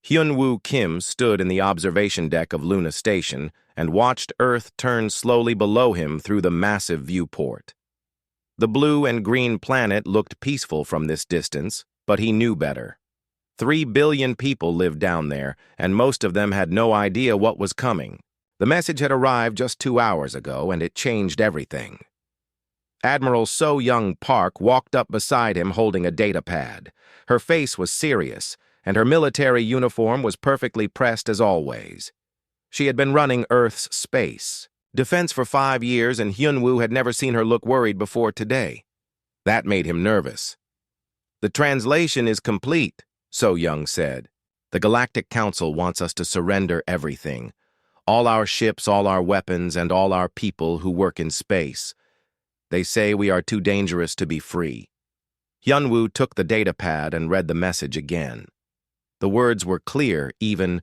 Hyunwoo Kim stood in the observation deck of Luna Station and watched Earth turn slowly below him through the massive viewport. The blue and green planet looked peaceful from this distance, but he knew better. 3 billion people lived down there, and most of them had no idea what was coming. The message had arrived just 2 hours ago, and it changed everything. Admiral So Young Park walked up beside him holding a data pad. Her face was serious, and her military uniform was perfectly pressed as always. She had been running Earth's space defense for 5 years, and Hyunwoo had never seen her look worried before today. That made him nervous. "The translation is complete," So Young said. "The Galactic Council wants us to surrender everything. All our ships, all our weapons, and all our people who work in space. They say we are too dangerous to be free." Hyunwoo took the data pad and read the message again. The words were clear, even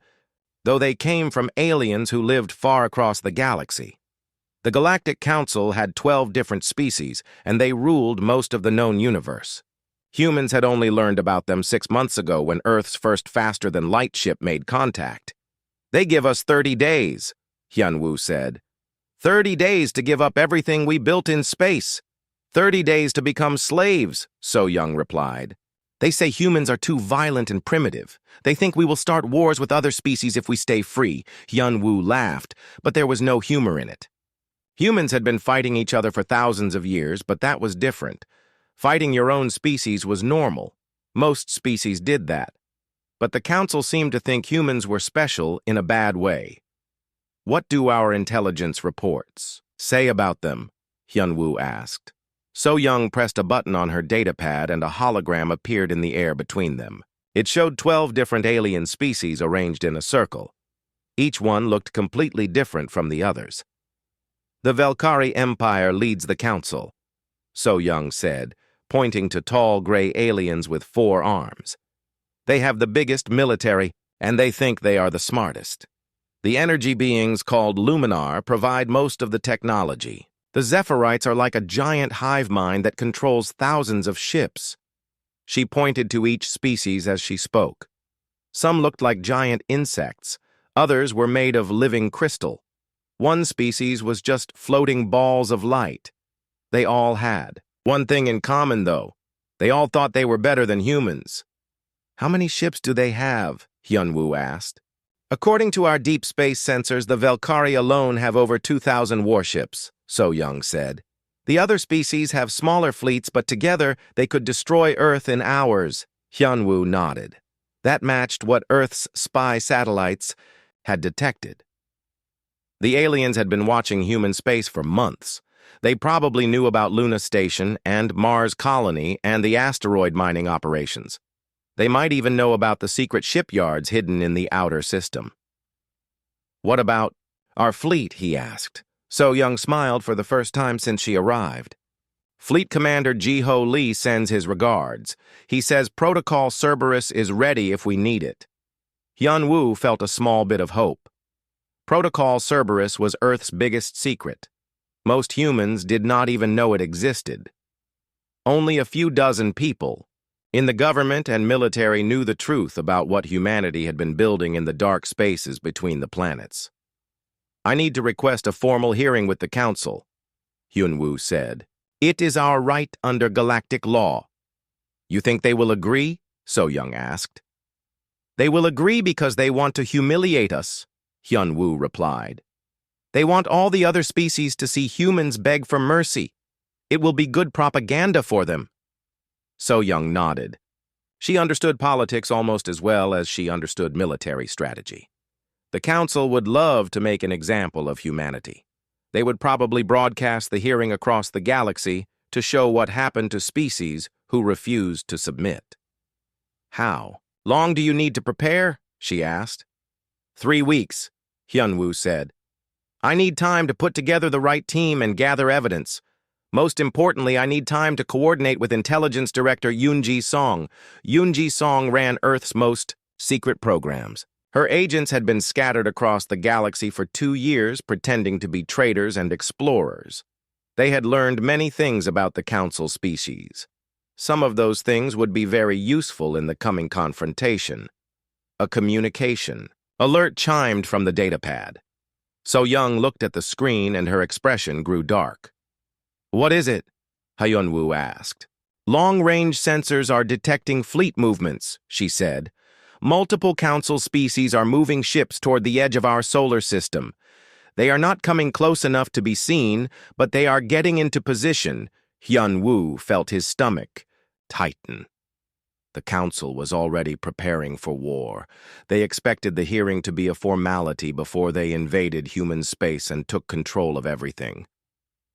though they came from aliens who lived far across the galaxy. The Galactic Council had 12 different species, and they ruled most of the known universe. Humans had only learned about them 6 months ago when Earth's first faster-than-light ship made contact. "They give us 30 days, Hyunwoo said. 30 days to give up everything we built in space. 30 days to become slaves, So Young replied. "They say humans are too violent and primitive. They think we will start wars with other species if we stay free." Hyunwoo laughed, but there was no humor in it. Humans had been fighting each other for thousands of years, but that was different. Fighting your own species was normal. Most species did that. But the Council seemed to think humans were special in a bad way. "What do our intelligence reports say about them?" Hyunwoo asked. So Young pressed a button on her datapad and a hologram appeared in the air between them. It showed 12 different alien species arranged in a circle. Each one looked completely different from the others. "The Velkari Empire leads the Council," So Young said, pointing to tall gray aliens with 4 arms. "They have the biggest military, and they think they are the smartest. The energy beings called Luminar provide most of the technology. The Zephyrite are like a giant hive mind that controls thousands of ships." She pointed to each species as she spoke. Some looked like giant insects. Others were made of living crystal. One species was just floating balls of light. They all had one thing in common, though. They all thought they were better than humans. "How many ships do they have?" Hyunwoo asked. "According to our deep space sensors, the Velkari alone have over 2,000 warships," So Young said. "The other species have smaller fleets, but together they could destroy Earth in hours." Hyunwoo nodded. That matched what Earth's spy satellites had detected. The aliens had been watching human space for months. They probably knew about Luna Station and Mars Colony and the asteroid mining operations. They might even know about the secret shipyards hidden in the outer system. "What about our fleet?" he asked. So Young smiled for the first time since she arrived. "Fleet Commander Ji-Ho Lee sends his regards. He says Protocol Cerberus is ready if we need it." Hyunwoo felt a small bit of hope. Protocol Cerberus was Earth's biggest secret. Most humans did not even know it existed. Only a few dozen people in the government and military knew the truth about what humanity had been building in the dark spaces between the planets. "I need to request a formal hearing with the Council," Hyunwoo said. "It is our right under galactic law." "You think they will agree?" So Young asked. "They will agree because they want to humiliate us," Hyunwoo replied. "They want all the other species to see humans beg for mercy. It will be good propaganda for them." So Young nodded. She understood politics almost as well as she understood military strategy. The Council would love to make an example of humanity. They would probably broadcast the hearing across the galaxy to show what happened to species who refused to submit. "How long do you need to prepare?" she asked. 3 weeks, Hyunwoo said. "I need time to put together the right team and gather evidence. Most importantly, I need time to coordinate with Intelligence Director Yoon-ji Song. Yoon-ji Song ran Earth's most secret programs. Her agents had been scattered across the galaxy for 2 years, pretending to be traders and explorers. They had learned many things about the Council species. Some of those things would be very useful in the coming confrontation. A communication. Alert chimed from the datapad. So Young looked at the screen and her expression grew dark. "What is it?" Hyunwoo asked. "Long-range sensors are detecting fleet movements," she said. "Multiple council species are moving ships toward the edge of our solar system. They are not coming close enough to be seen, but they are getting into position." Hyunwoo felt his stomach tighten. The council was already preparing for war. They expected the hearing to be a formality before they invaded human space and took control of everything.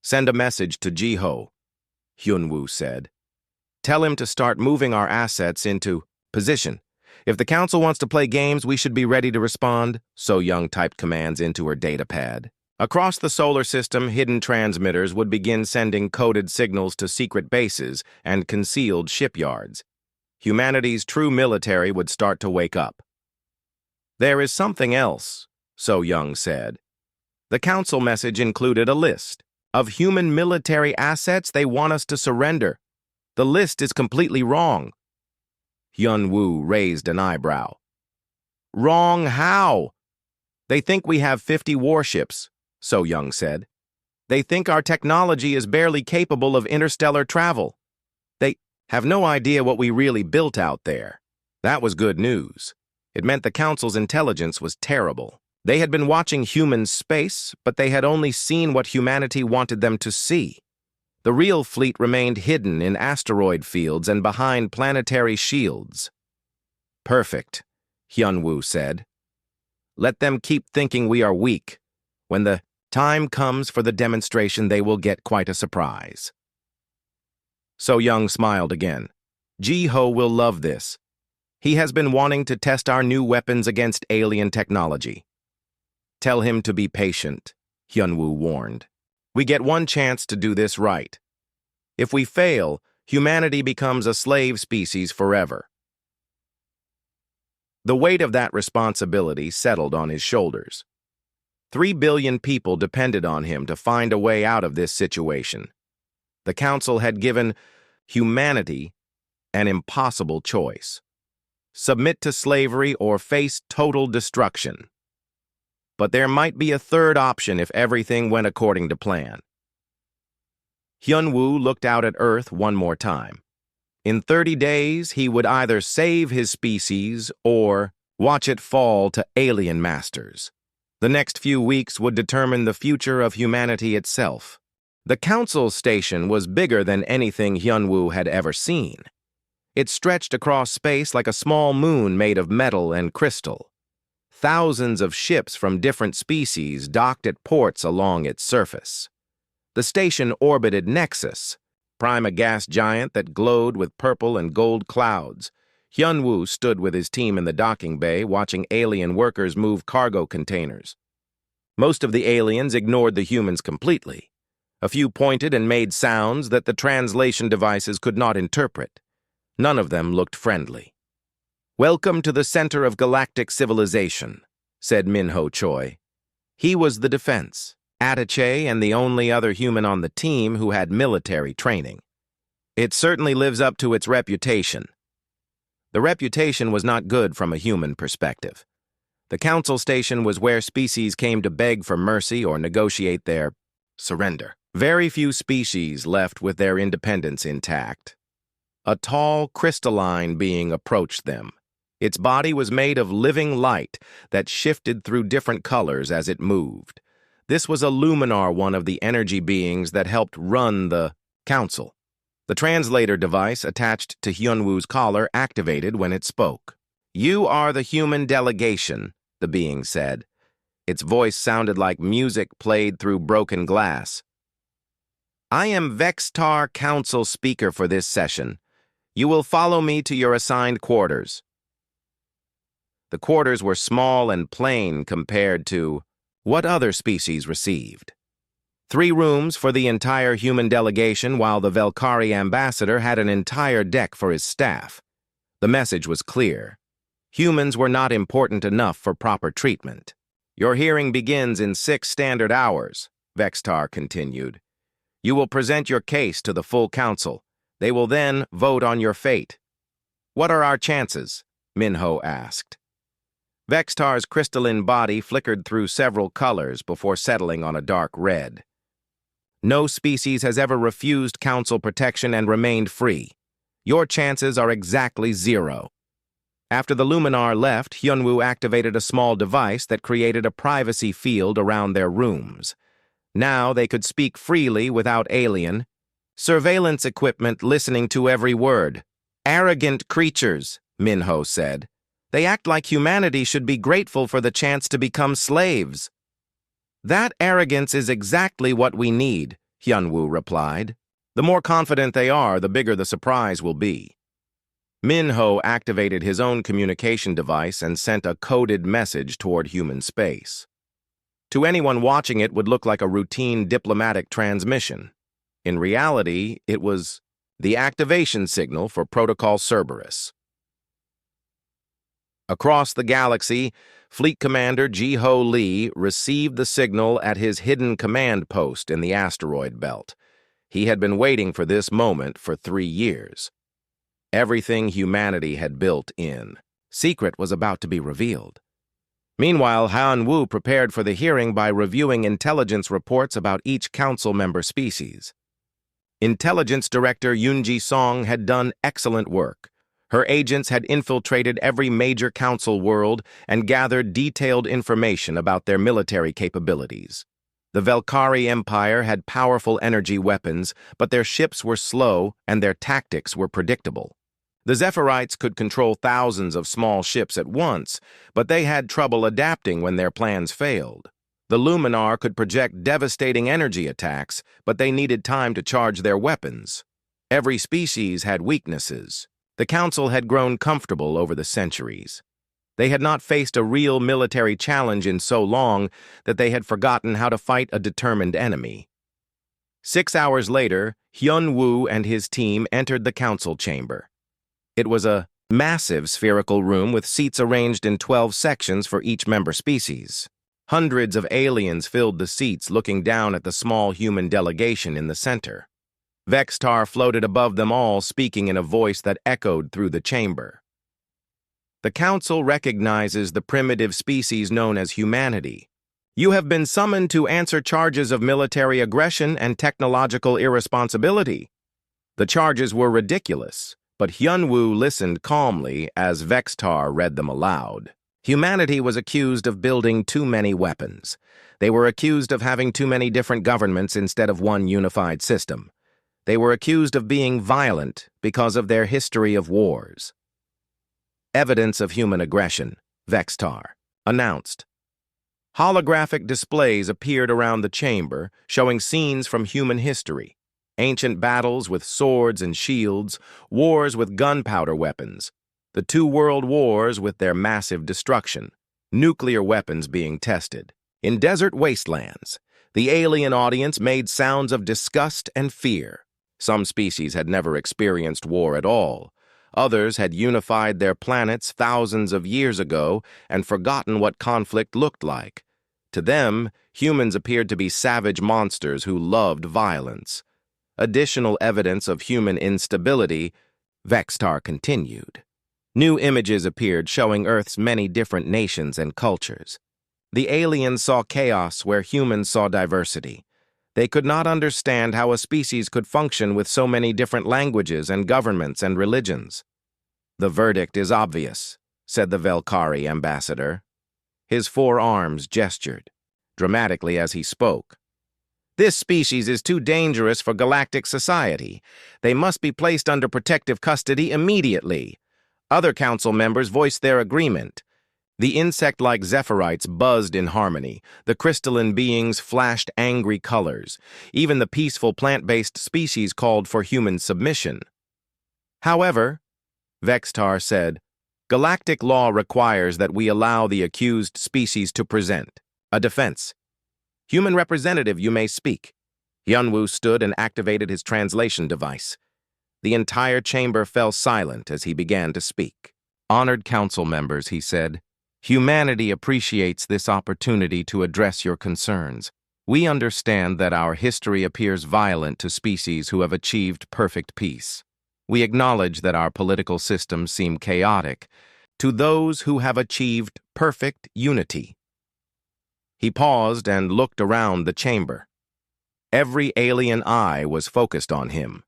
"Send a message to Jiho," Hyunwoo said. "Tell him to start moving our assets into position. If the council wants to play games, we should be ready to respond." So Young typed commands into her datapad. Across the solar system, hidden transmitters would begin sending coded signals to secret bases and concealed shipyards. Humanity's true military would start to wake up. "There is something else," So Young said. The council message included a list of human military assets they want us to surrender. The list is completely wrong. Hyunwoo raised an eyebrow. "Wrong how?" "They think we have 50 warships," So Young said. "They think our technology is barely capable of interstellar travel. They have no idea what we really built out there." That was good news. It meant the Council's intelligence was terrible. They had been watching human space, but they had only seen what humanity wanted them to see. The real fleet remained hidden in asteroid fields and behind planetary shields. "Perfect," Hyunwoo said. "Let them keep thinking we are weak. When the time comes for the demonstration, they will get quite a surprise." So Young smiled again. "Jiho will love this. He has been wanting to test our new weapons against alien technology." "Tell him to be patient," Hyunwoo warned. "We get one chance to do this right. If we fail, humanity becomes a slave species forever." The weight of that responsibility settled on his shoulders. 3 billion people depended on him to find a way out of this situation. The Council had given humanity an impossible choice: submit to slavery or face total destruction. But there might be a third option if everything went according to plan. Hyunwoo looked out at Earth one more time. In 30 days, he would either save his species or watch it fall to alien masters. The next few weeks would determine the future of humanity itself. The Council station was bigger than anything Hyunwoo had ever seen. It stretched across space like a small moon made of metal and crystal. Thousands of ships from different species docked at ports along its surface. The station orbited Nexus, a gas giant that glowed with purple and gold clouds. Hyunwoo stood with his team in the docking bay, watching alien workers move cargo containers. Most of the aliens ignored the humans completely. A few pointed and made sounds that the translation devices could not interpret. None of them looked friendly. "Welcome to the center of galactic civilization," said Minho Choi. He was the defense, Attaché, and the only other human on the team who had military training. "It certainly lives up to its reputation." The reputation was not good from a human perspective. The Council station was where species came to beg for mercy or negotiate their surrender. Very few species left with their independence intact. A tall, crystalline being approached them. Its body was made of living light that shifted through different colors as it moved. This was a Luminar, one of the energy beings that helped run the Council. The translator device attached to Hyunwoo's collar activated when it spoke. "You are the human delegation," the being said. Its voice sounded like music played through broken glass. "I am Vextar Council speaker for this session. You will follow me to your assigned quarters." The quarters were small and plain compared to what other species received. 3 rooms for the entire human delegation, while the Velkari ambassador had an entire deck for his staff. The message was clear. Humans were not important enough for proper treatment. "Your hearing begins in 6 standard hours," Vextar continued. "You will present your case to the full council. They will then vote on your fate." "What are our chances?" Minho asked. Vextar's crystalline body flickered through several colors before settling on a dark red. No species has ever refused council protection and remained free. Your chances are exactly 0. After the Luminar left, Hyunwoo activated a small device that created a privacy field around their rooms. Now they could speak freely without alien surveillance equipment listening to every word. Arrogant creatures, Minho said. They act like humanity should be grateful for the chance to become slaves. That arrogance is exactly what we need, Hyunwoo replied. The more confident they are, the bigger the surprise will be. Minho activated his own communication device and sent a coded message toward human space. To anyone watching it would look like a routine diplomatic transmission. In reality, it was the activation signal for Protocol Cerberus. Across the galaxy, Fleet Commander Ji-Ho Lee received the signal at his hidden command post in the asteroid belt. He had been waiting for this moment for 3 years. Everything humanity had built in secret was about to be revealed. Meanwhile, Han-Woo prepared for the hearing by reviewing intelligence reports about each council member species. Intelligence Director Yoon-ji Song had done excellent work. Her agents had infiltrated every major council world and gathered detailed information about their military capabilities. The Velkari Empire had powerful energy weapons, but their ships were slow and their tactics were predictable. The Zephyrites could control thousands of small ships at once, but they had trouble adapting when their plans failed. The Luminar could project devastating energy attacks, but they needed time to charge their weapons. Every species had weaknesses. The Council had grown comfortable over the centuries. They had not faced a real military challenge in so long that they had forgotten how to fight a determined enemy. 6 hours later, Hyun-Woo and his team entered the council chamber. It was a massive spherical room with seats arranged in 12 sections for each member species. Hundreds of aliens filled the seats, looking down at the small human delegation in the center. Vextar floated above them all, speaking in a voice that echoed through the chamber. The Council recognizes the primitive species known as humanity. You have been summoned to answer charges of military aggression and technological irresponsibility. The charges were ridiculous, but Hyun-Woo listened calmly as Vextar read them aloud. Humanity was accused of building too many weapons. They were accused of having too many different governments instead of one unified system. They were accused of being violent because of their history of wars. Evidence of human aggression, Vextar announced. Holographic displays appeared around the chamber, showing scenes from human history. Ancient battles with swords and shields, wars with gunpowder weapons, the 2 world wars with their massive destruction, nuclear weapons being tested. In desert wastelands, the alien audience made sounds of disgust and fear. Some species had never experienced war at all. Others had unified their planets thousands of years ago and forgotten what conflict looked like. To them, humans appeared to be savage monsters who loved violence. Additional evidence of human instability, Vextar continued. New images appeared showing Earth's many different nations and cultures. The aliens saw chaos where humans saw diversity. They could not understand how a species could function with so many different languages and governments and religions. The verdict is obvious, said the Velkari ambassador. His 4 arms gestured, dramatically as he spoke. This species is too dangerous for galactic society. They must be placed under protective custody immediately. Other council members voiced their agreement. The insect-like Zephyrites buzzed in harmony. The crystalline beings flashed angry colors. Even the peaceful plant-based species called for human submission. However, Vextar said, galactic law requires that we allow the accused species to present a defense. Human representative, you may speak. Hyun-Woo stood and activated his translation device. The entire chamber fell silent as he began to speak. Honored council members, he said, humanity appreciates this opportunity to address your concerns. We understand that our history appears violent to species who have achieved perfect peace. We acknowledge that our political systems seem chaotic, to those who have achieved perfect unity. He paused and looked around the chamber. Every alien eye was focused on him.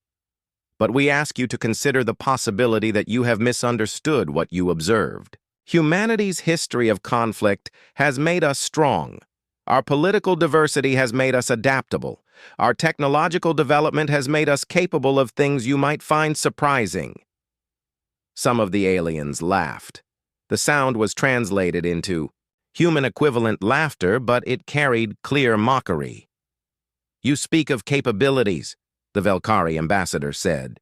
But we ask you to consider the possibility that you have misunderstood what you observed. Humanity's history of conflict has made us strong. Our political diversity has made us adaptable. Our technological development has made us capable of things you might find surprising. Some of the aliens laughed. The sound was translated into human-equivalent laughter, but it carried clear mockery. "You speak of capabilities," the Velkari ambassador said.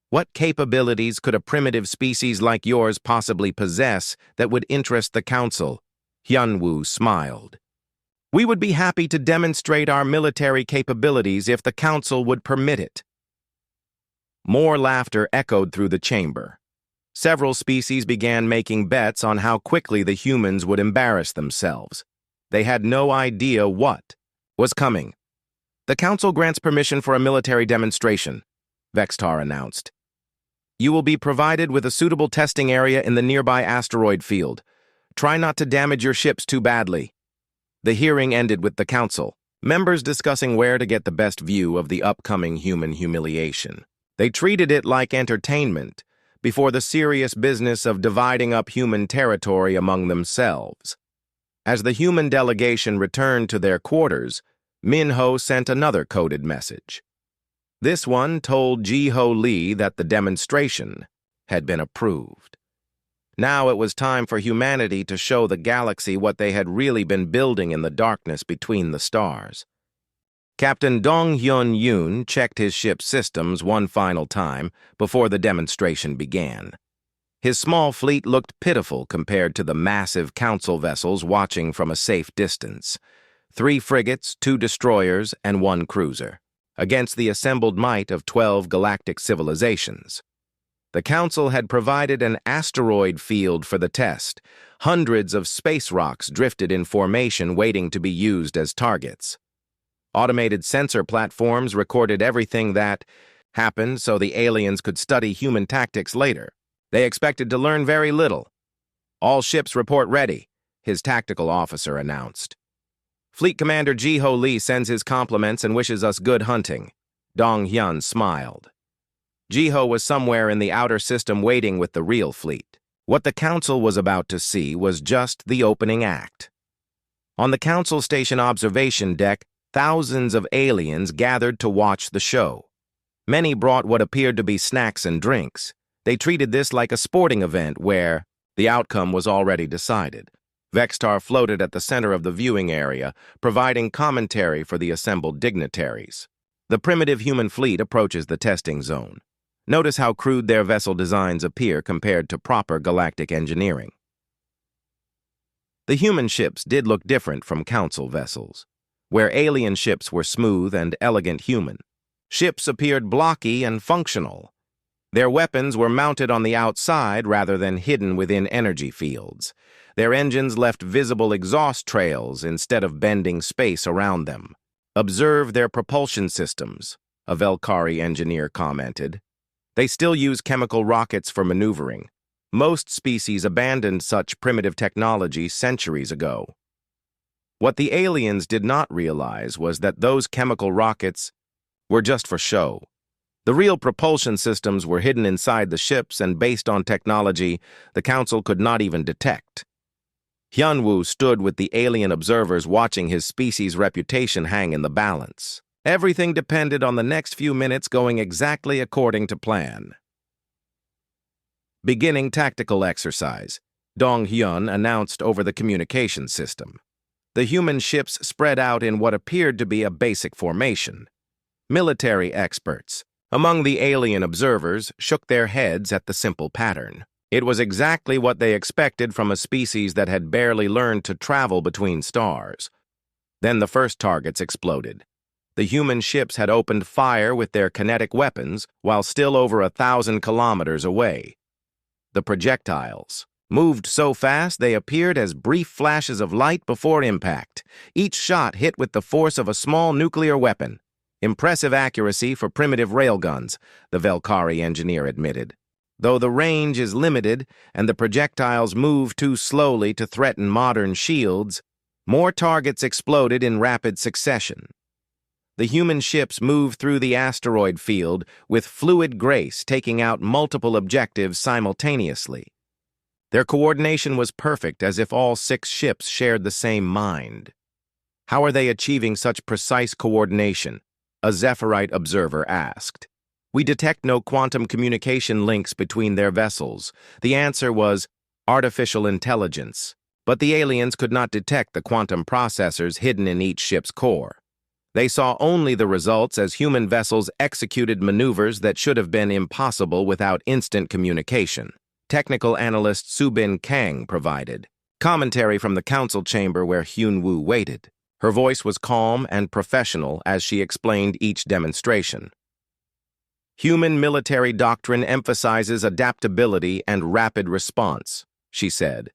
"What capabilities could a primitive species like yours possibly possess that would interest the Council?" Hyunwoo smiled. "We would be happy to demonstrate our military capabilities if the Council would permit it." More laughter echoed through the chamber. Several species began making bets on how quickly the humans would embarrass themselves. They had no idea what was coming. "The Council grants permission for a military demonstration," Vextar announced. "You will be provided with a suitable testing area in the nearby asteroid field. Try not to damage your ships too badly." The hearing ended with the Council, members discussing where to get the best view of the upcoming human humiliation. They treated it like entertainment before the serious business of dividing up human territory among themselves. As the human delegation returned to their quarters, Minho sent another coded message. This one told Ji-Ho Lee that the demonstration had been approved. Now it was time for humanity to show the galaxy what they had really been building in the darkness between the stars. Captain Dong Hyun-yoon checked his ship's systems one final time before the demonstration began. His small fleet looked pitiful compared to the massive council vessels watching from a safe distance. 3 frigates, 2 destroyers, and 1 cruiser, against the assembled might of 12 galactic civilizations. The Council had provided an asteroid field for the test. Hundreds of space rocks drifted in formation waiting to be used as targets. Automated sensor platforms recorded everything that happened so the aliens could study human tactics later. They expected to learn very little. "All ships report ready," his tactical officer announced. "Fleet Commander Ji-Ho Lee sends his compliments and wishes us good hunting." Dong Hyun smiled. Ji-Ho was somewhere in the outer system waiting with the real fleet. What the Council was about to see was just the opening act. On the Council Station observation deck, thousands of aliens gathered to watch the show. Many brought what appeared to be snacks and drinks. They treated this like a sporting event where the outcome was already decided. Vextar floated at the center of the viewing area, providing commentary for the assembled dignitaries. The primitive human fleet approaches the testing zone. Notice how crude their vessel designs appear compared to proper galactic engineering. The human ships did look different from Council vessels. Where alien ships were smooth and elegant human, ships appeared blocky and functional. Their weapons were mounted on the outside rather than hidden within energy fields. Their engines left visible exhaust trails instead of bending space around them. "Observe their propulsion systems," a Velkari engineer commented. "They still use chemical rockets for maneuvering. Most species abandoned such primitive technology centuries ago." What the aliens did not realize was that those chemical rockets were just for show. The real propulsion systems were hidden inside the ships and based on technology the Council could not even detect. Hyunwoo stood with the alien observers watching his species' reputation hang in the balance. Everything depended on the next few minutes going exactly according to plan. Beginning tactical exercise, Dong Hyun announced over the communication system. The human ships spread out in what appeared to be a basic formation. Military experts, among the alien observers, shook their heads at the simple pattern. It was exactly what they expected from a species that had barely learned to travel between stars. Then the first targets exploded. The human ships had opened fire with their kinetic weapons while still over 1,000 kilometers away. The projectiles moved so fast they appeared as brief flashes of light before impact. Each shot hit with the force of a small nuclear weapon. Impressive accuracy for primitive railguns, the Velkari engineer admitted. Though the range is limited and the projectiles move too slowly to threaten modern shields, more targets exploded in rapid succession. The human ships moved through the asteroid field with fluid grace, taking out multiple objectives simultaneously. Their coordination was perfect, as if all 6 ships shared the same mind. "How are they achieving such precise coordination?" a Zephyrite observer asked. "We detect no quantum communication links between their vessels." The answer was artificial intelligence, but the aliens could not detect the quantum processors hidden in each ship's core. They saw only the results as human vessels executed maneuvers that should have been impossible without instant communication. Technical analyst Subin Kang provided commentary from the council chamber where Hyun-woo waited. Her voice was calm and professional as she explained each demonstration. "Human military doctrine emphasizes adaptability and rapid response," she said.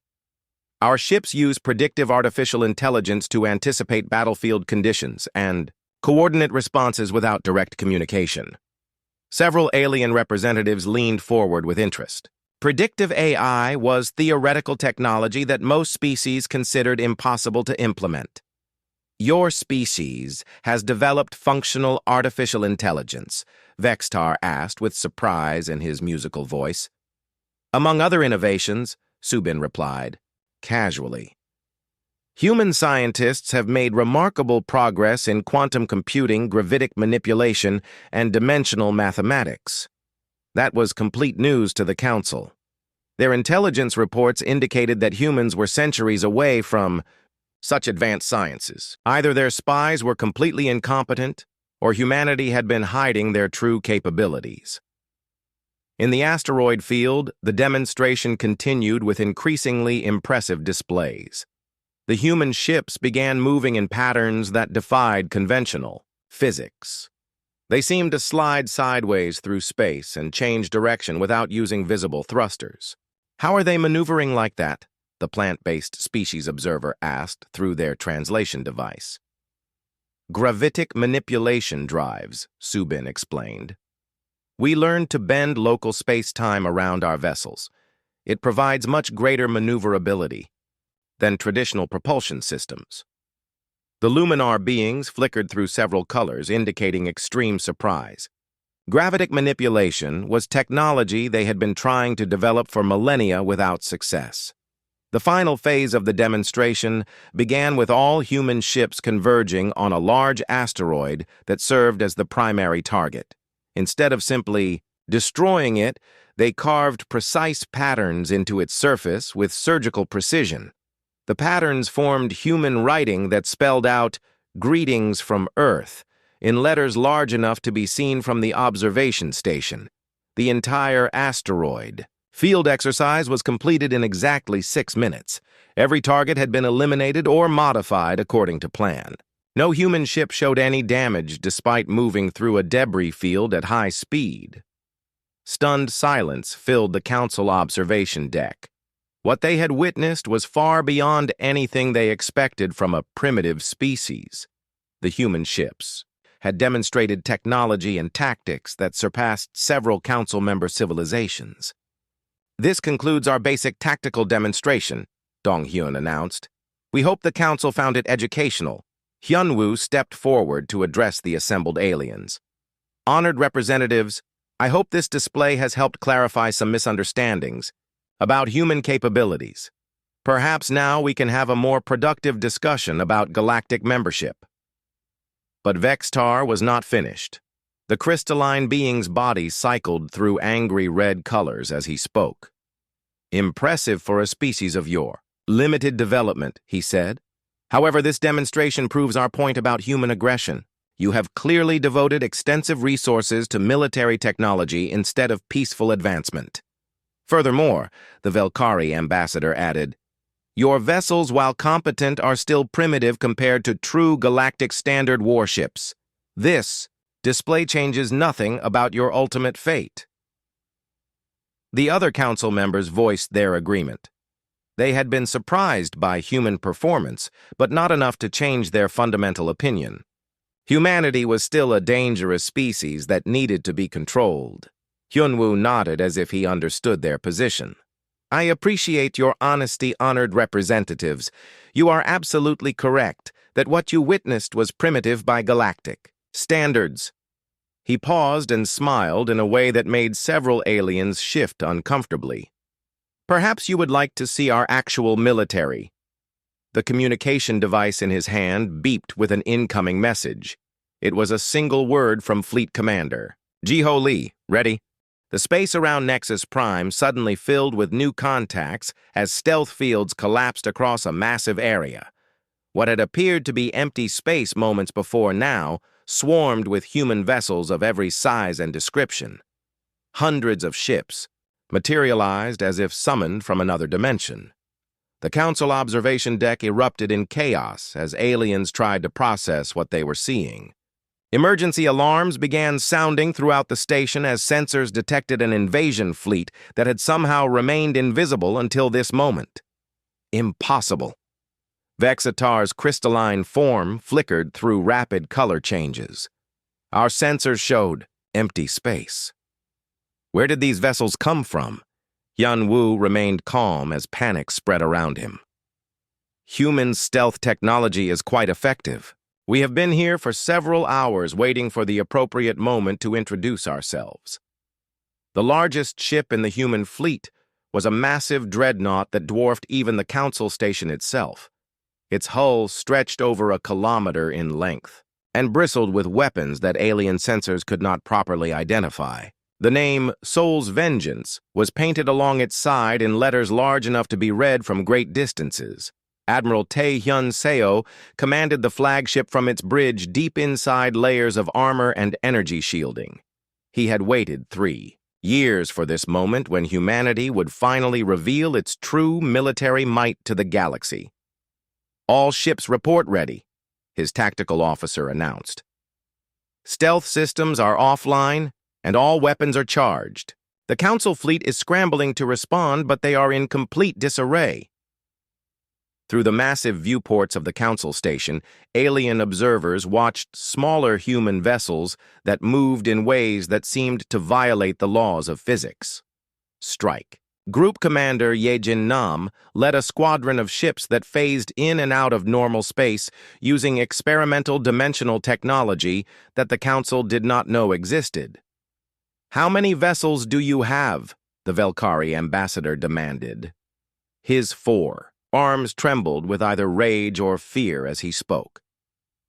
"Our ships use predictive artificial intelligence to anticipate battlefield conditions and coordinate responses without direct communication." Several alien representatives leaned forward with interest. Predictive AI was theoretical technology that most species considered impossible to implement. "Your species has developed functional artificial intelligence," Vextar asked with surprise in his musical voice. "Among other innovations," Subin replied, casually. "Human scientists have made remarkable progress in quantum computing, gravitic manipulation, and dimensional mathematics." That was complete news to the council. Their intelligence reports indicated that humans were centuries away from such advanced sciences. Either their spies were completely incompetent, or humanity had been hiding their true capabilities. In the asteroid field, the demonstration continued with increasingly impressive displays. The human ships began moving in patterns that defied conventional physics. They seemed to slide sideways through space and change direction without using visible thrusters. "How are they maneuvering like that?" the plant-based species observer asked through their translation device. "Gravitic manipulation drives," Subin explained. "We learned to bend local space-time around our vessels. It provides much greater maneuverability than traditional propulsion systems." The luminar beings flickered through several colors, indicating extreme surprise. Gravitic manipulation was technology they had been trying to develop for millennia without success. The final phase of the demonstration began with all human ships converging on a large asteroid that served as the primary target. Instead of simply destroying it, they carved precise patterns into its surface with surgical precision. The patterns formed human writing that spelled out "Greetings from Earth" in letters large enough to be seen from the observation station. The entire asteroid field exercise was completed in exactly 6 minutes. Every target had been eliminated or modified according to plan. No human ship showed any damage despite moving through a debris field at high speed. Stunned silence filled the council observation deck. What they had witnessed was far beyond anything they expected from a primitive species. The human ships had demonstrated technology and tactics that surpassed several council member civilizations. "This concludes our basic tactical demonstration," Dong-hyun announced. "We hope the council found it educational." Hyun-woo stepped forward to address the assembled aliens. "Honored representatives, I hope this display has helped clarify some misunderstandings about human capabilities. Perhaps now we can have a more productive discussion about galactic membership." But Vextar was not finished. The crystalline being's body cycled through angry red colors as he spoke. "Impressive for a species of your limited development," he said. "However, this demonstration proves our point about human aggression. You have clearly devoted extensive resources to military technology instead of peaceful advancement." Furthermore, the Velkari ambassador added, "Your vessels, while competent, are still primitive compared to true galactic standard warships. This display changes nothing about your ultimate fate." The other council members voiced their agreement. They had been surprised by human performance, but not enough to change their fundamental opinion. Humanity was still a dangerous species that needed to be controlled. Hyunwoo nodded as if he understood their position. I appreciate your honesty, honored representatives. You are absolutely correct that what you witnessed was primitive by galactic standards. He paused and smiled in a way that made several aliens shift uncomfortably. Perhaps you would like to see our actual military. The communication device in his hand beeped with an incoming message. It was a single word from Fleet Commander. Jiho Lee, ready? The space around Nexus Prime suddenly filled with new contacts as stealth fields collapsed across a massive area. What had appeared to be empty space moments before now swarmed with human vessels of every size and description. Hundreds of ships materialized as if summoned from another dimension. The Council observation deck erupted in chaos as aliens tried to process what they were seeing. Emergency alarms began sounding throughout the station as sensors detected an invasion fleet that had somehow remained invisible until this moment. Impossible. Vexitar's crystalline form flickered through rapid color changes. Our sensors showed empty space. Where did these vessels come from? Hyunwoo remained calm as panic spread around him. Human stealth technology is quite effective. We have been here for several hours waiting for the appropriate moment to introduce ourselves. The largest ship in the human fleet was a massive dreadnought that dwarfed even the Council station itself. Its hull stretched over a kilometer in length and bristled with weapons that alien sensors could not properly identify. The name Soul's Vengeance was painted along its side in letters large enough to be read from great distances. Admiral Tae-hyun Seo commanded the flagship from its bridge deep inside layers of armor and energy shielding. He had waited 3 years for this moment when humanity would finally reveal its true military might to the galaxy. All ships report ready, his tactical officer announced. Stealth systems are offline, and all weapons are charged. The Council fleet is scrambling to respond, but they are in complete disarray. Through the massive viewports of the Council station, alien observers watched smaller human vessels that moved in ways that seemed to violate the laws of physics. Strike. Group Commander Yejin Nam led a squadron of ships that phased in and out of normal space using experimental dimensional technology that the Council did not know existed. "How many vessels do you have?" the Velkari ambassador demanded. His 4 arms trembled with either rage or fear as he spoke.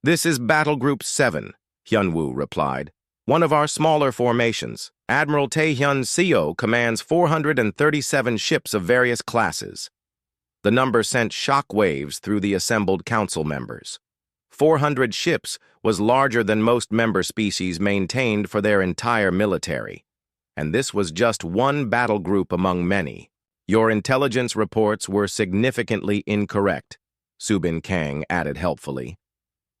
"This is Battle Group 7, Hyunwoo replied. "One of our smaller formations. Admiral Tae-hyun Seo commands 437 ships of various classes." The number sent shockwaves through the assembled council members. 400 ships was larger than most member species maintained for their entire military. And this was just one battle group among many. "Your intelligence reports were significantly incorrect," Subin Kang added helpfully.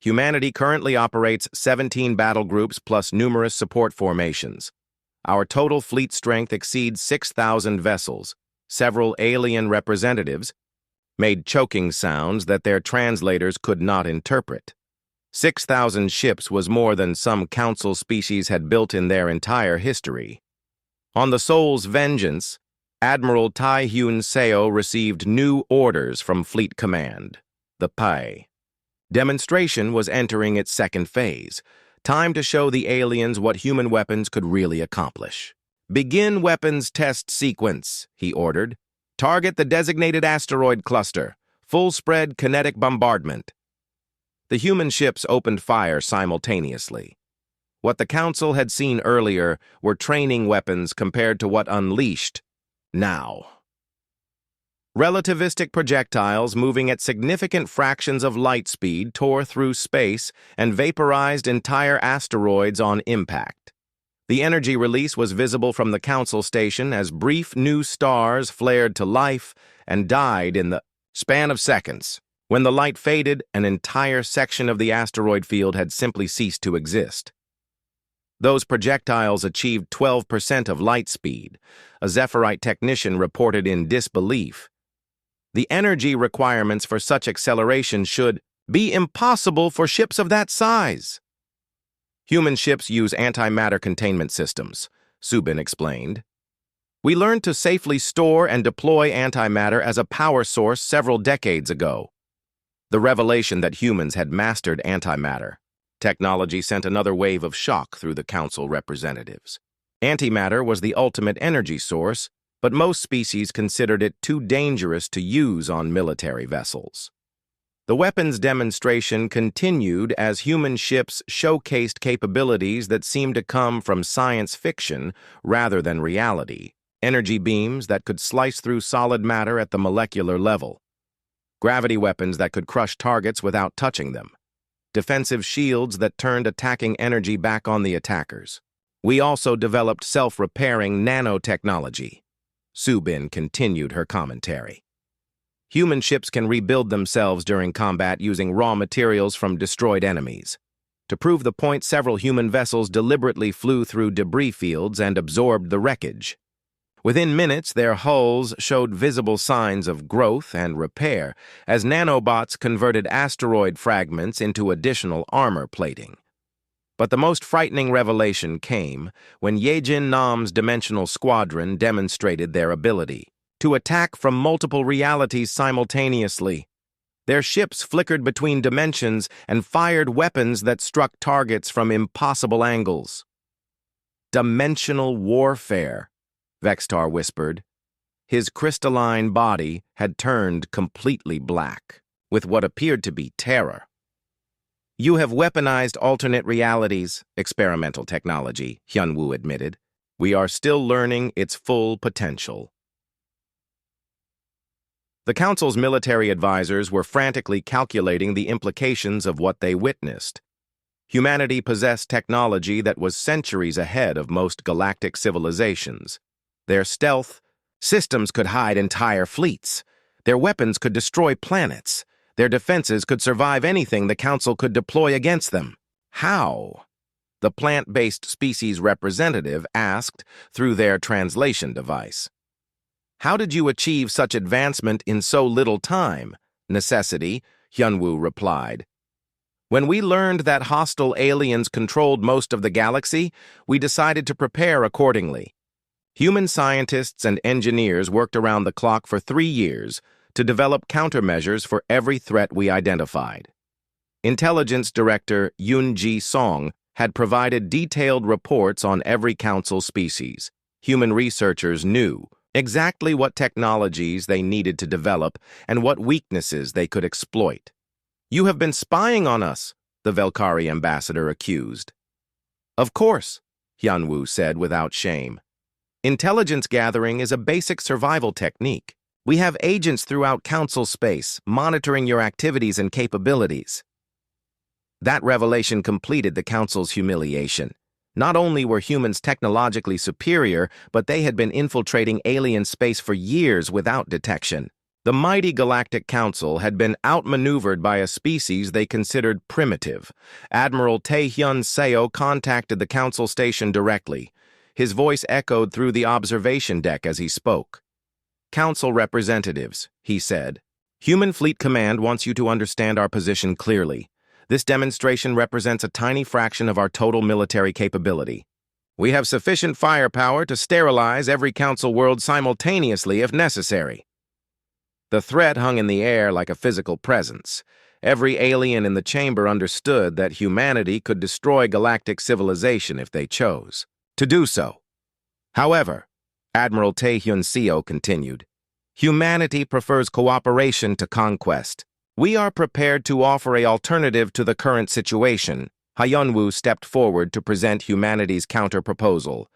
"Humanity currently operates 17 battle groups plus numerous support formations. Our total fleet strength exceeds 6,000 vessels. Several alien representatives made choking sounds that their translators could not interpret. 6,000 ships was more than some council species had built in their entire history. On the Soul's Vengeance, Admiral Tae-hyun Seo received new orders from Fleet Command, the PAI. Demonstration was entering its second phase. Time to show the aliens what human weapons could really accomplish. "Begin weapons test sequence," he ordered. "Target the designated asteroid cluster. Full-spread kinetic bombardment." The human ships opened fire simultaneously. What the Council had seen earlier were training weapons compared to what unleashed now. Relativistic projectiles moving at significant fractions of light speed tore through space and vaporized entire asteroids on impact. The energy release was visible from the Council station as brief new stars flared to life and died in the span of seconds. When the light faded, an entire section of the asteroid field had simply ceased to exist. Those projectiles achieved 12% of light speed, a Zephyrite technician reported in disbelief. The energy requirements for such acceleration should be impossible for ships of that size. Human ships use antimatter containment systems. Subin explained. We learned to safely store and deploy antimatter as a power source several decades ago. The revelation that humans had mastered antimatter technology sent another wave of shock through the council representatives. Antimatter was the ultimate energy source, but most species considered it too dangerous to use on military vessels. The weapons demonstration continued as human ships showcased capabilities that seemed to come from science fiction rather than reality. Energy beams that could slice through solid matter at the molecular level. Gravity weapons that could crush targets without touching them. Defensive shields that turned attacking energy back on the attackers. We also developed self-repairing nanotechnology. Subin continued her commentary. Human ships can rebuild themselves during combat using raw materials from destroyed enemies. To prove the point, several human vessels deliberately flew through debris fields and absorbed the wreckage. Within minutes, their hulls showed visible signs of growth and repair as nanobots converted asteroid fragments into additional armor plating. But the most frightening revelation came when Yejin Nam's dimensional squadron demonstrated their ability to attack from multiple realities simultaneously. Their ships flickered between dimensions and fired weapons that struck targets from impossible angles. Dimensional warfare, Vextar whispered. His crystalline body had turned completely black, with what appeared to be terror. You have weaponized alternate realities, experimental technology, Hyunwoo admitted. We are still learning its full potential. The Council's military advisors were frantically calculating the implications of what they witnessed. Humanity possessed technology that was centuries ahead of most galactic civilizations. Their stealth systems could hide entire fleets. Their weapons could destroy planets. Their defenses could survive anything the Council could deploy against them. How? The plant-based species representative asked through their translation device. How did you achieve such advancement in so little time? Necessity, Hyunwoo replied. When we learned that hostile aliens controlled most of the galaxy, we decided to prepare accordingly. Human scientists and engineers worked around the clock for 3 years to develop countermeasures for every threat we identified. Intelligence Director Yoon Ji-song had provided detailed reports on every Council species. Human researchers knew exactly what technologies they needed to develop and what weaknesses they could exploit. You have been spying on us, the Velkari ambassador accused. Of course, Hyunwoo said without shame. Intelligence gathering is a basic survival technique. We have agents throughout Council space, monitoring your activities and capabilities. That revelation completed the Council's humiliation. Not only were humans technologically superior, but they had been infiltrating alien space for years without detection. The mighty Galactic Council had been outmaneuvered by a species they considered primitive. Admiral Taehyun Seo contacted the Council station directly. His voice echoed through the observation deck as he spoke. Council representatives, he said. Human Fleet Command wants you to understand our position clearly. This demonstration represents a tiny fraction of our total military capability. We have sufficient firepower to sterilize every Council world simultaneously if necessary. The threat hung in the air like a physical presence. Every alien in the chamber understood that humanity could destroy galactic civilization if they chose to do so. However, Admiral Taehyun Seo continued, humanity prefers cooperation to conquest. We are prepared to offer an alternative to the current situation. Hyunwoo stepped forward to present humanity's counter-proposal.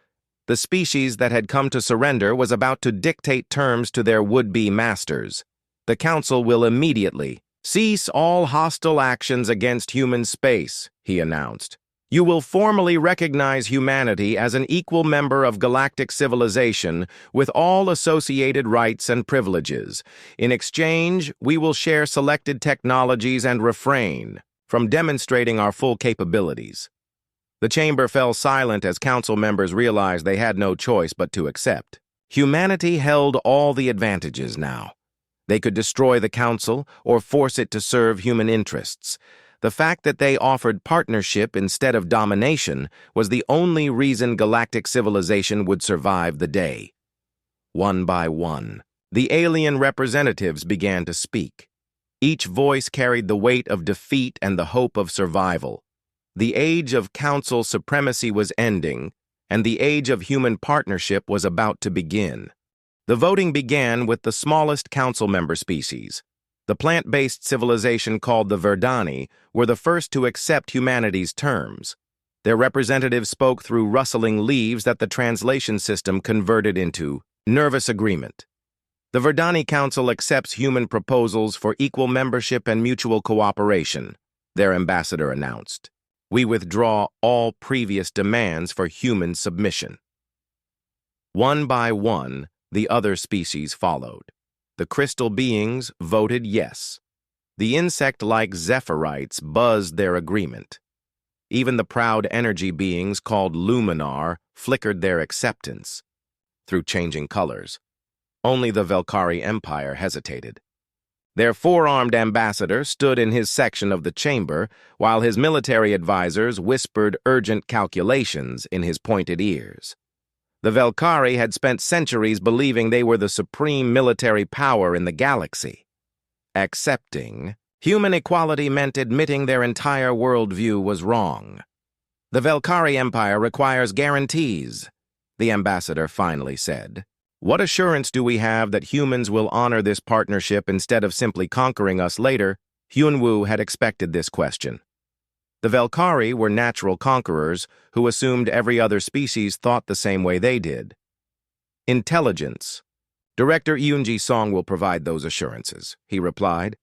The species that had come to surrender was about to dictate terms to their would-be masters. The Council will immediately cease all hostile actions against human space, he announced. You will formally recognize humanity as an equal member of galactic civilization with all associated rights and privileges. In exchange, we will share selected technologies and refrain from demonstrating our full capabilities. The chamber fell silent as Council members realized they had no choice but to accept. Humanity held all the advantages now. They could destroy the Council or force it to serve human interests. The fact that they offered partnership instead of domination was the only reason galactic civilization would survive the day. One by one, the alien representatives began to speak. Each voice carried the weight of defeat and the hope of survival. The age of council supremacy was ending, and the age of human partnership was about to begin. The voting began with the smallest council member species. The plant-based civilization called the Verdani were the first to accept humanity's terms. Their representatives spoke through rustling leaves that the translation system converted into nervous agreement. The Verdani Council accepts human proposals for equal membership and mutual cooperation, their ambassador announced. We withdraw all previous demands for human submission. One by one, the other species followed. The crystal beings voted yes. The insect-like Zephyrites buzzed their agreement. Even the proud energy beings called Luminar flickered their acceptance through changing colors. Only the Velkari Empire hesitated. Their four-armed ambassador stood in his section of the chamber, while his military advisors whispered urgent calculations in his pointed ears. The Velkari had spent centuries believing they were the supreme military power in the galaxy. Accepting human equality meant admitting their entire worldview was wrong. The Velkari Empire requires guarantees, the ambassador finally said. What assurance do we have that humans will honor this partnership instead of simply conquering us later? Hyunwoo had expected this question. The Velkari were natural conquerors who assumed every other species thought the same way they did. Intelligence. Director Yoonji Song will provide those assurances, he replied.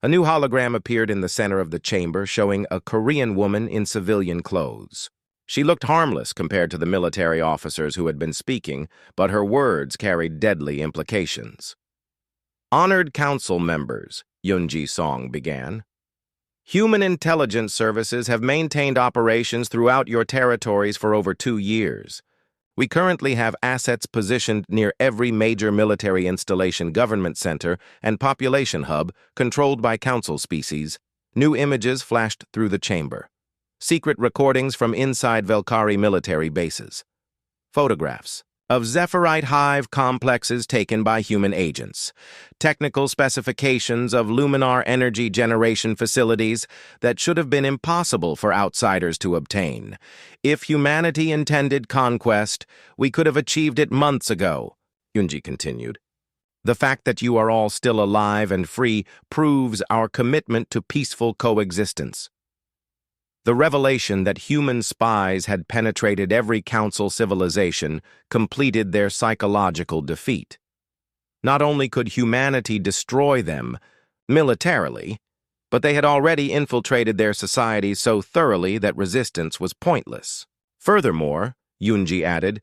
A new hologram appeared in the center of the chamber showing a Korean woman in civilian clothes. She looked harmless compared to the military officers who had been speaking, but her words carried deadly implications. Honored council members, Yoonji Song began. Human intelligence services have maintained operations throughout your territories for over 2 years. We currently have assets positioned near every major military installation, government center, and population hub controlled by council species. New images flashed through the chamber. Secret recordings from inside Velkari military bases. Photographs of Zephyrite hive complexes taken by human agents. Technical specifications of Luminar energy generation facilities that should have been impossible for outsiders to obtain. If humanity intended conquest, we could have achieved it months ago, Yoonji continued. The fact that you are all still alive and free proves our commitment to peaceful coexistence. The revelation that human spies had penetrated every council civilization completed their psychological defeat. Not only could humanity destroy them militarily, but they had already infiltrated their societies so thoroughly that resistance was pointless. Furthermore, Yoonji added,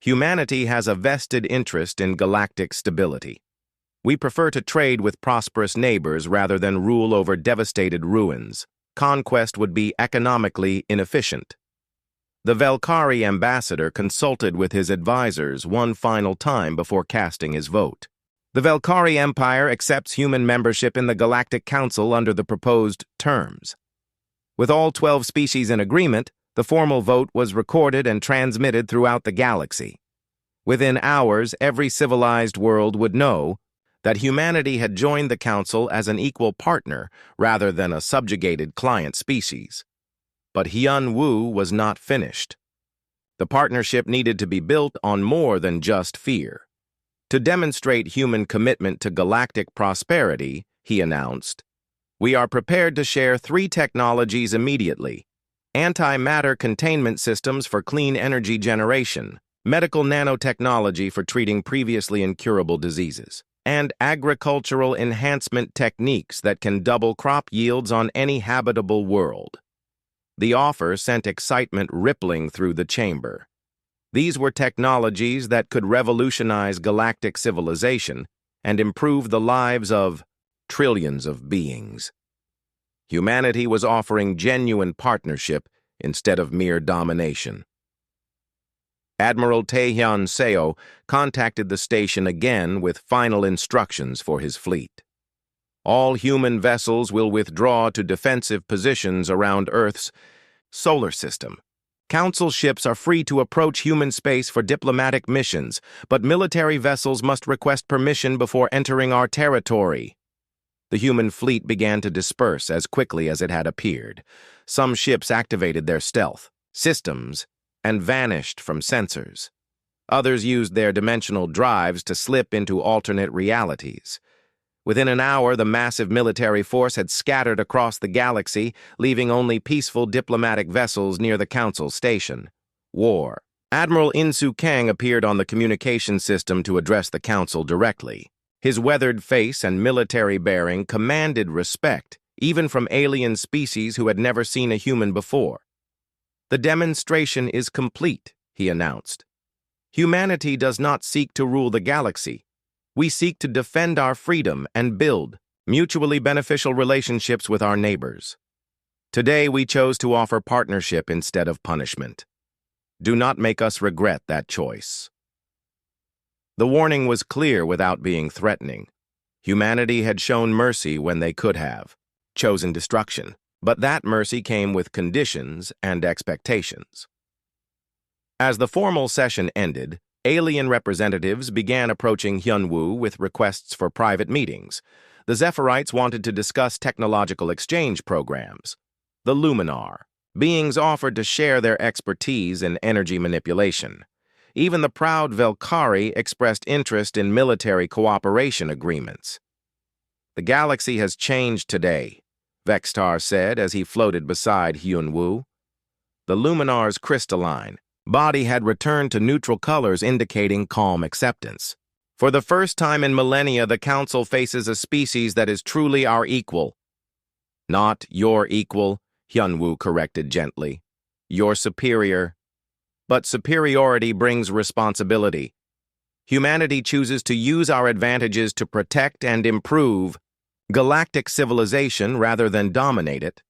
humanity has a vested interest in galactic stability. We prefer to trade with prosperous neighbors rather than rule over devastated ruins. Conquest would be economically inefficient. The Velkari ambassador consulted with his advisors one final time before casting his vote. The Velkari Empire accepts human membership in the Galactic Council under the proposed terms. With all 12 species in agreement, the formal vote was recorded and transmitted throughout the galaxy. Within hours, every civilized world would know that humanity had joined the Council as an equal partner rather than a subjugated client species. But Hyunwoo was not finished. The partnership needed to be built on more than just fear. To demonstrate human commitment to galactic prosperity, he announced, we are prepared to share 3 technologies immediately: antimatter containment systems for clean energy generation, medical nanotechnology for treating previously incurable diseases, and agricultural enhancement techniques that can double crop yields on any habitable world. The offer sent excitement rippling through the chamber. These were technologies that could revolutionize galactic civilization and improve the lives of trillions of beings. Humanity was offering genuine partnership instead of mere domination. Admiral Taehyun Seo contacted the station again with final instructions for his fleet. All human vessels will withdraw to defensive positions around Earth's solar system. Council ships are free to approach human space for diplomatic missions, but military vessels must request permission before entering our territory. The human fleet began to disperse as quickly as it had appeared. Some ships activated their stealth systems and vanished from sensors. Others used their dimensional drives to slip into alternate realities. Within an hour, the massive military force had scattered across the galaxy, leaving only peaceful diplomatic vessels near the Council station. War. Admiral Insu Kang appeared on the communication system to address the Council directly. His weathered face and military bearing commanded respect, even from alien species who had never seen a human before. "The demonstration is complete," he announced. "Humanity does not seek to rule the galaxy. We seek to defend our freedom and build mutually beneficial relationships with our neighbors. Today we chose to offer partnership instead of punishment. Do not make us regret that choice." The warning was clear without being threatening. Humanity had shown mercy when they could have chosen destruction, but that mercy came with conditions and expectations. As the formal session ended, alien representatives began approaching Hyunwoo with requests for private meetings. The Zephyrites wanted to discuss technological exchange programs. The Luminar, beings offered to share their expertise in energy manipulation. Even the proud Velkari expressed interest in military cooperation agreements. "The galaxy has changed today," Vextar said as he floated beside Hyunwoo. The Luminar's crystalline body had returned to neutral colors, indicating calm acceptance. "For the first time in millennia, the Council faces a species that is truly our equal." "Not your equal," Hyunwoo corrected gently. "Your superior. But superiority brings responsibility. Humanity chooses to use our advantages to protect and improve galactic civilization rather than dominate it."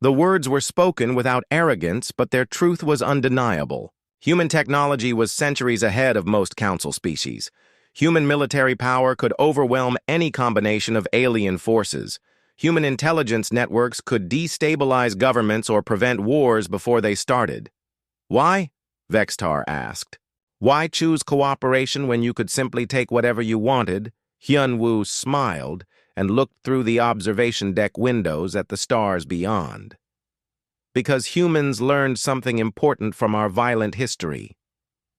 The words were spoken without arrogance, but their truth was undeniable. Human technology was centuries ahead of most Council species. Human military power could overwhelm any combination of alien forces. Human intelligence networks could destabilize governments or prevent wars before they started. "Why?" Vextar asked. "Why choose cooperation when you could simply take whatever you wanted?" Hyunwoo smiled and looked through the observation deck windows at the stars beyond. "Because humans learned something important from our violent history.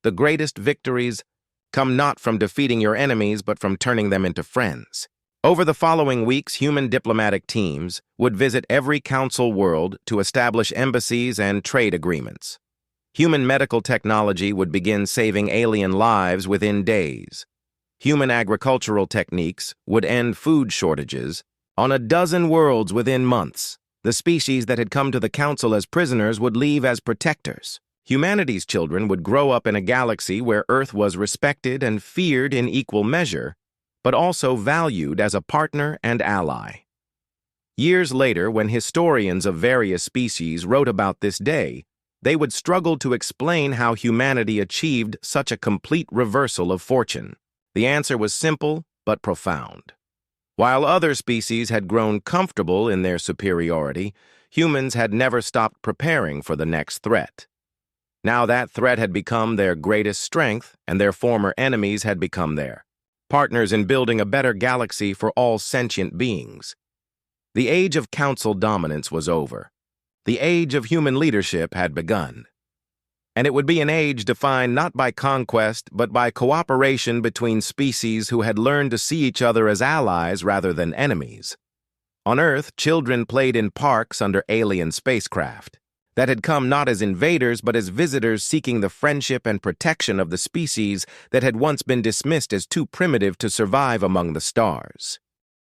The greatest victories come not from defeating your enemies, but from turning them into friends." Over the following weeks, human diplomatic teams would visit every Council world to establish embassies and trade agreements. Human medical technology would begin saving alien lives within days. Human agricultural techniques would end food shortages on a dozen worlds within months. The species that had come to the Council as prisoners would leave as protectors. Humanity's children would grow up in a galaxy where Earth was respected and feared in equal measure, but also valued as a partner and ally. Years later, when historians of various species wrote about this day, they would struggle to explain how humanity achieved such a complete reversal of fortune. The answer was simple but profound. While other species had grown comfortable in their superiority, humans had never stopped preparing for the next threat. Now that threat had become their greatest strength, and their former enemies had become their partners in building a better galaxy for all sentient beings. The age of Council dominance was over. The age of human leadership had begun. And it would be an age defined not by conquest, but by cooperation between species who had learned to see each other as allies rather than enemies. On Earth, children played in parks under alien spacecraft that had come not as invaders but as visitors seeking the friendship and protection of the species that had once been dismissed as too primitive to survive among the stars.